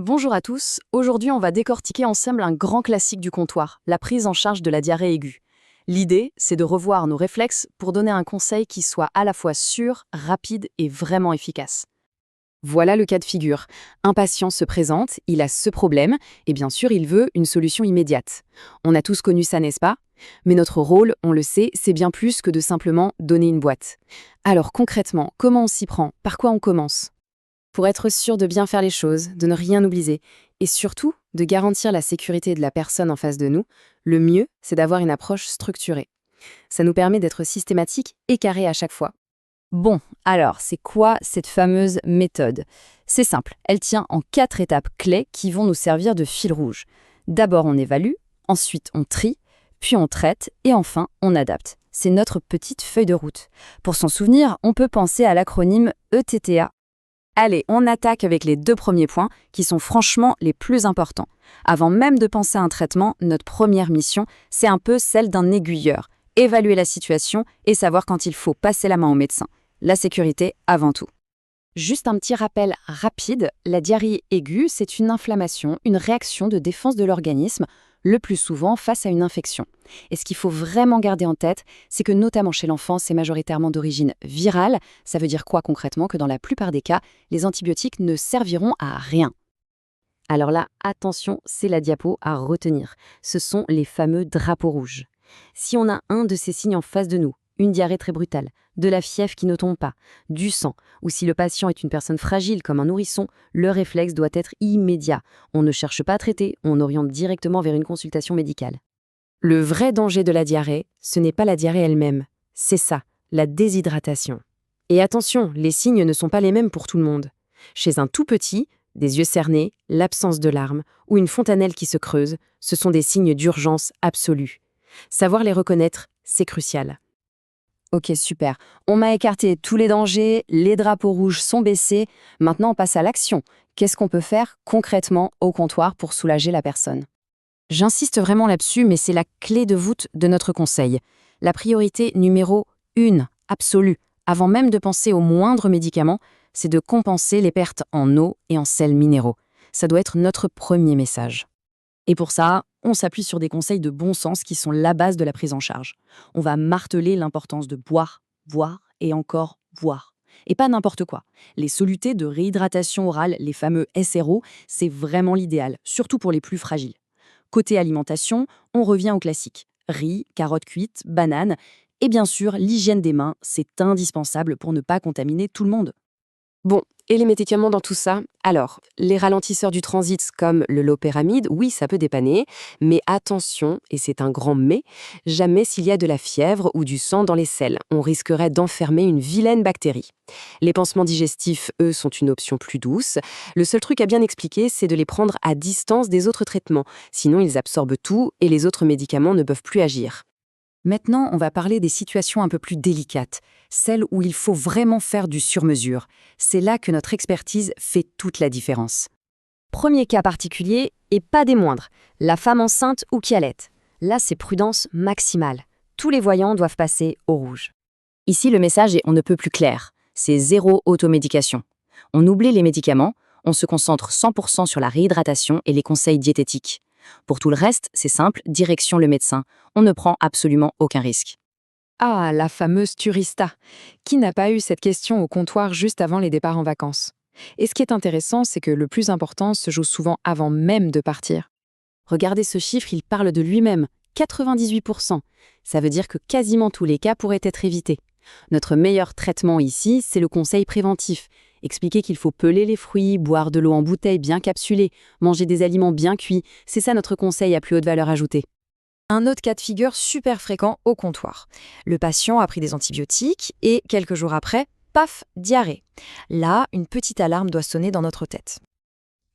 Bonjour à tous, aujourd'hui on va décortiquer ensemble un grand classique du comptoir, la prise en charge de la diarrhée aiguë. L'idée, c'est de revoir nos réflexes pour donner un conseil qui soit à la fois sûr, rapide et vraiment efficace. Voilà le cas de figure. Un patient se présente, il a ce problème, et bien sûr il veut une solution immédiate. On a tous connu ça, n'est-ce pas? Mais notre rôle, on le sait, c'est bien plus que de simplement donner une boîte. Alors concrètement, comment on s'y prend? Par quoi on commence? Pour être sûr de bien faire les choses, de ne rien oublier, et surtout de garantir la sécurité de la personne en face de nous, le mieux, c'est d'avoir une approche structurée. Ça nous permet d'être systématique et carré à chaque fois. Bon, alors, c'est quoi cette fameuse méthode? C'est simple, elle tient en 4 étapes clés qui vont nous servir de fil rouge. D'abord, on évalue, ensuite on trie, puis on traite et enfin on adapte. C'est notre petite feuille de route. Pour s'en souvenir, on peut penser à l'acronyme ETTA. Allez, on attaque avec les 2 premiers points qui sont franchement les plus importants. Avant même de penser à un traitement, notre première mission, c'est un peu celle d'un aiguilleur. Évaluer la situation et savoir quand il faut passer la main au médecin. La sécurité avant tout. Juste un petit rappel rapide, la diarrhée aiguë, c'est une inflammation, une réaction de défense de l'organisme, le plus souvent face à une infection. Et ce qu'il faut vraiment garder en tête, c'est que notamment chez l'enfant, c'est majoritairement d'origine virale. Ça veut dire quoi concrètement? Que dans la plupart des cas, les antibiotiques ne serviront à rien. Alors là, attention, c'est la diapo à retenir. Ce sont les fameux drapeaux rouges. Si on a un de ces signes en face de nous, une diarrhée très brutale, de la fièvre qui ne tombe pas, du sang, ou si le patient est une personne fragile comme un nourrisson, le réflexe doit être immédiat. On ne cherche pas à traiter, on oriente directement vers une consultation médicale. Le vrai danger de la diarrhée, ce n'est pas la diarrhée elle-même, c'est ça, la déshydratation. Et attention, les signes ne sont pas les mêmes pour tout le monde. Chez un tout petit, des yeux cernés, l'absence de larmes ou une fontanelle qui se creuse, ce sont des signes d'urgence absolue. Savoir les reconnaître, c'est crucial. Ok, super. On m'a écarté tous les dangers, les drapeaux rouges sont baissés. Maintenant, on passe à l'action. Qu'est-ce qu'on peut faire concrètement au comptoir pour soulager la personne? J'insiste vraiment là-dessus, mais c'est la clé de voûte de notre conseil. La priorité numéro 1, absolue, avant même de penser aux moindres médicaments, c'est de compenser les pertes en eau et en sels minéraux. Ça doit être notre premier message. Et pour ça, on s'appuie sur des conseils de bon sens qui sont la base de la prise en charge. On va marteler l'importance de boire, boire et encore boire. Et pas n'importe quoi. Les solutés de réhydratation orale, les fameux SRO, c'est vraiment l'idéal, surtout pour les plus fragiles. Côté alimentation, on revient au classique. Riz, carottes cuites, bananes. Et bien sûr, l'hygiène des mains, c'est indispensable pour ne pas contaminer tout le monde. Bon, et les médicaments dans tout ça? Alors, les ralentisseurs du transit comme le loperamide, oui, ça peut dépanner, mais attention, et c'est un grand mais, jamais s'il y a de la fièvre ou du sang dans les selles. On risquerait d'enfermer une vilaine bactérie. Les pansements digestifs, eux, sont une option plus douce. Le seul truc à bien expliquer, c'est de les prendre à distance des autres traitements. Sinon, ils absorbent tout et les autres médicaments ne peuvent plus agir. Maintenant, on va parler des situations un peu plus délicates, celles où il faut vraiment faire du sur-mesure. C'est là que notre expertise fait toute la différence. Premier cas particulier, et pas des moindres, la femme enceinte ou qui allaite. Là, c'est prudence maximale. Tous les voyants doivent passer au rouge. Ici, le message est on ne peut plus clair. C'est zéro automédication. On oublie les médicaments, on se concentre 100% sur la réhydratation et les conseils diététiques. Pour tout le reste, c'est simple, direction le médecin. On ne prend absolument aucun risque. Ah, la fameuse turista. Qui n'a pas eu cette question au comptoir juste avant les départs en vacances? Et ce qui est intéressant, c'est que le plus important se joue souvent avant même de partir. Regardez ce chiffre, il parle de lui-même. 98%. Ça veut dire que quasiment tous les cas pourraient être évités. Notre meilleur traitement ici, c'est le conseil préventif. Expliquer qu'il faut peler les fruits, boire de l'eau en bouteille bien capsulée, manger des aliments bien cuits, c'est ça notre conseil à plus haute valeur ajoutée. Un autre cas de figure super fréquent au comptoir. Le patient a pris des antibiotiques et, quelques jours après, paf, diarrhée. Là, une petite alarme doit sonner dans notre tête.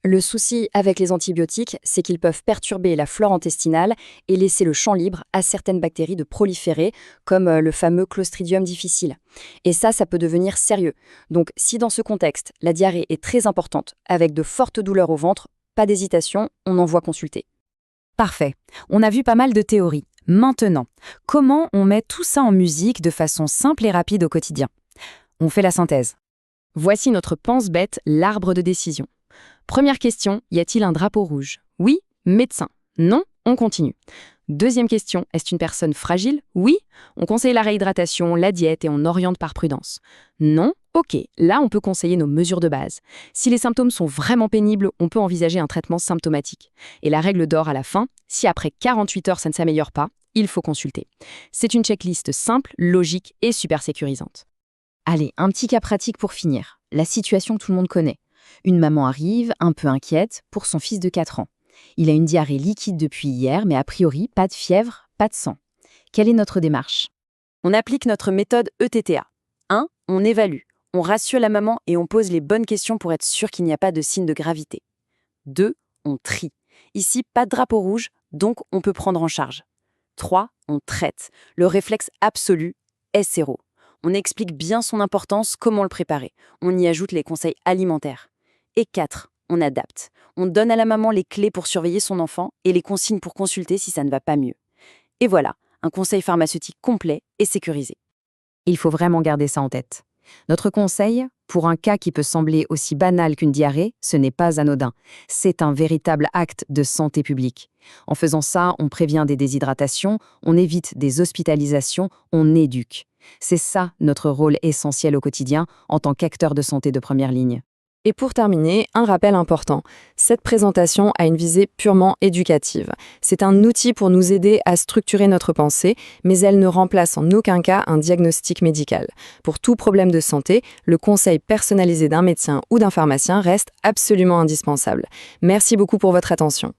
Le souci avec les antibiotiques, c'est qu'ils peuvent perturber la flore intestinale et laisser le champ libre à certaines bactéries de proliférer, comme le fameux Clostridium difficile. Et ça peut devenir sérieux. Donc, si dans ce contexte, la diarrhée est très importante, avec de fortes douleurs au ventre, pas d'hésitation, on envoie consulter. Parfait. On a vu pas mal de théories. Maintenant, comment on met tout ça en musique de façon simple et rapide au quotidien? On fait la synthèse. Voici notre pense-bête, l'arbre de décision. Première question, y a-t-il un drapeau rouge? Oui, médecin. Non, on continue. Deuxième question, est-ce une personne fragile? Oui, on conseille la réhydratation, la diète et on oriente par prudence. Non, ok, là on peut conseiller nos mesures de base. Si les symptômes sont vraiment pénibles, on peut envisager un traitement symptomatique. Et la règle d'or à la fin, si après 48 heures ça ne s'améliore pas, il faut consulter. C'est une checklist simple, logique et super sécurisante. Allez, un petit cas pratique pour finir. La situation que tout le monde connaît. Une maman arrive, un peu inquiète, pour son fils de 4 ans. Il a une diarrhée liquide depuis hier, mais a priori, pas de fièvre, pas de sang. Quelle est notre démarche? On applique notre méthode ETTA. 1. On évalue. On rassure la maman et on pose les bonnes questions pour être sûr qu'il n'y a pas de signe de gravité. 2. On trie. Ici, pas de drapeau rouge, donc on peut prendre en charge. 3. On traite. Le réflexe absolu, SRO. On explique bien son importance, comment le préparer. On y ajoute les conseils alimentaires. Et 4. On adapte. On donne à la maman les clés pour surveiller son enfant et les consignes pour consulter si ça ne va pas mieux. Et voilà, un conseil pharmaceutique complet et sécurisé. Il faut vraiment garder ça en tête. Notre conseil, pour un cas qui peut sembler aussi banal qu'une diarrhée, ce n'est pas anodin. C'est un véritable acte de santé publique. En faisant ça, on prévient des déshydratations, on évite des hospitalisations, on éduque. C'est ça notre rôle essentiel au quotidien en tant qu'acteur de santé de première ligne. Et pour terminer, un rappel important. Cette présentation a une visée purement éducative. C'est un outil pour nous aider à structurer notre pensée, mais elle ne remplace en aucun cas un diagnostic médical. Pour tout problème de santé, le conseil personnalisé d'un médecin ou d'un pharmacien reste absolument indispensable. Merci beaucoup pour votre attention.